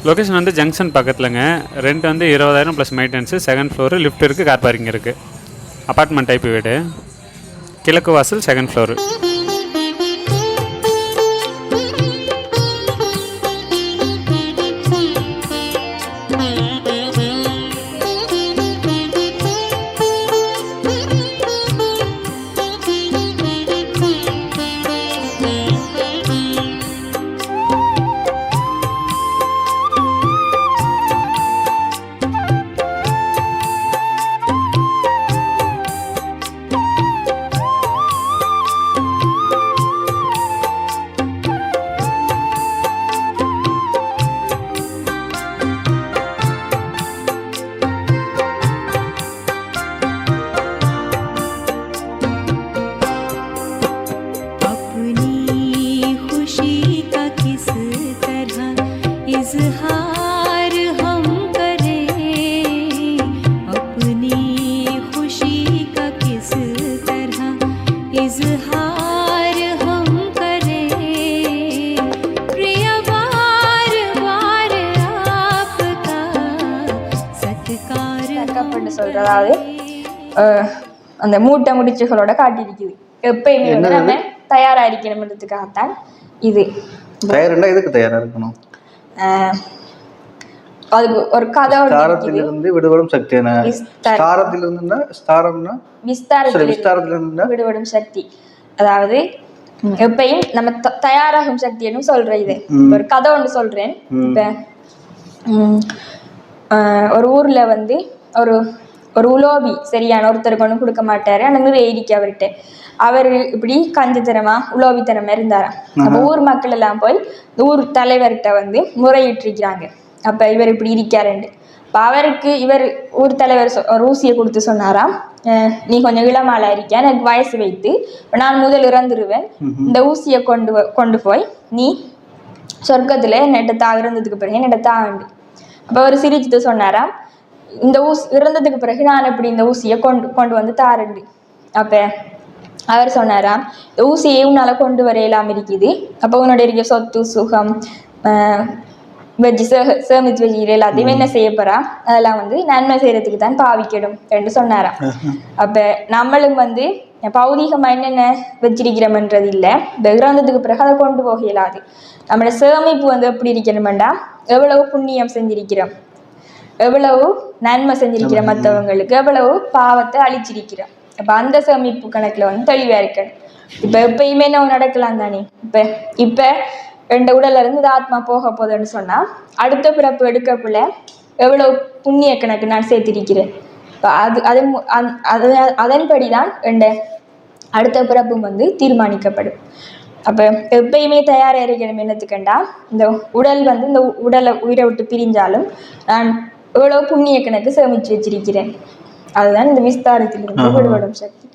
Location வந்து junction பக்கத்துலங்க. Rent வந்து 20,000 plus maintenance. Second floor, lift இருக்குது, கார் பார்க்கிங் இருக்குது. அப்பார்ட்மெண்ட் டைப்பு வீடு. கிழக்கு வாசல், செகண்ட் ஃப்ளோரு. சொல்றதாவது அந்த மூட்டை முடிச்சுகளோட காட்டியிருக்குது. எப்பயுமே வந்து நம்ம தயாரா இருக்கணும்ன்றதுக்காகத்தான் இது. எதுக்கு தயாரா இருக்கணும்? அதுக்கு ஒரு கதை. ஸ்தாரத்திலிருந்து விடுபடும் சக்தி. விஸ்தாரத்திலிருந்து விடுபடும் சக்தி. அதாவது எப்பயும் நம்ம தயாராகும் சக்தின்னு சொல்ற இது. ஒரு கதை ஒன்று சொல்றேன். இப்ப ஒரு ஊர்ல வந்து ஒரு உலோபி சரியான ஒருத்தருக்கு ஒன்றும் கொடுக்க மாட்டாரு. அந்த மாதிரி ஏடிக்கு அவர்கிட்ட அவர் இப்படி கஞ்சத்தனமா உலோபித்தனமா இருந்தாராம். அப்ப ஊர் மக்கள் எல்லாம் போய் ஊர் தலைவர்கிட்ட வந்து முறையிட்டிருக்கிறாங்க. அப்ப இவர் இப்படி இருக்காருண்டு. அப்ப அவருக்கு இவர் ஊர் தலைவர் ஒரு ஊசியை கொடுத்து சொன்னாராம், நீ கொஞ்சம் இளமாலா இருக்கியா, எனக்கு வயசு வைத்து நான் முதல் இறந்துருவேன், இந்த ஊசியை கொண்டு போய் நீ சொர்க்கத்துல என்னட்ட இறந்ததுக்கு பிறகு என்னட்ட தாண்டு. அப்ப அவர் சிரிச்சுட்டு சொன்னாராம், இந்த இறந்ததுக்கு பிறகு நான் எப்படி இந்த ஊசியை கொண்டு வந்து தாரண்டு. அப்ப அவர் சொன்னாராம், இந்த ஊசியை உன்னால கொண்டு வரையலாம் இருக்குது. அப்போ உன்னோட இருக்க சொத்து சுகம் வெஜ்ஜி சேமிச்சு வச்சுக்கிற எல்லாத்தையும் என்ன செய்ய போறா, அதெல்லாம் வந்து நன்மை செய்யறதுக்கு தான் பாவிக்கணும் என்று சொன்னாராம். அப்ப நம்மளும் வந்து பௌதிகமா என்னென்ன வச்சிருக்கிறோம்ன்றது இல்லை, இறந்ததுக்கு பிறகு அதை கொண்டு போக இயலாது. நம்மளோட சேமிப்பு வந்து எப்படி இருக்கணும்டா, எவ்வளவு புண்ணியம் செஞ்சிருக்கிறோம், எவ்வளவு நன்மை செஞ்சிருக்கிறோம், மற்றவங்களுக்கு எவ்வளவு பாவத்தை அழிச்சிருக்கிறோம். அப்ப அந்த சேமிப்பு கணக்குல வந்து தெளிவா இருக்கணும். இப்ப எப்பயுமே நம்ம நடக்கலாம் தானே. இப்ப ரெண்டு உடல்ல இருந்து இந்த ஆத்மா போக போகுதுன்னு சொன்னா அடுத்த பிறப்பு எடுக்கக்குள்ள எவ்வளவு புண்ணிய கணக்கு நான் சேர்த்திருக்கிறேன். அதன்படிதான் அடுத்த பிறப்பும் வந்து தீர்மானிக்கப்படும். அப்ப எப்பயுமே தயாரா இருக்கணும். என்னத்துக்கண்டா, இந்த உடல் வந்து இந்த உடலை உயிரை விட்டு பிரிஞ்சாலும் நான் எவ்வளவு புண்ணிய கணக்கு சேமிச்சு வச்சிருக்கிறேன். அதுதான் இந்த விஸ்தாரத்திலிருந்து விடுபடும் சக்தி.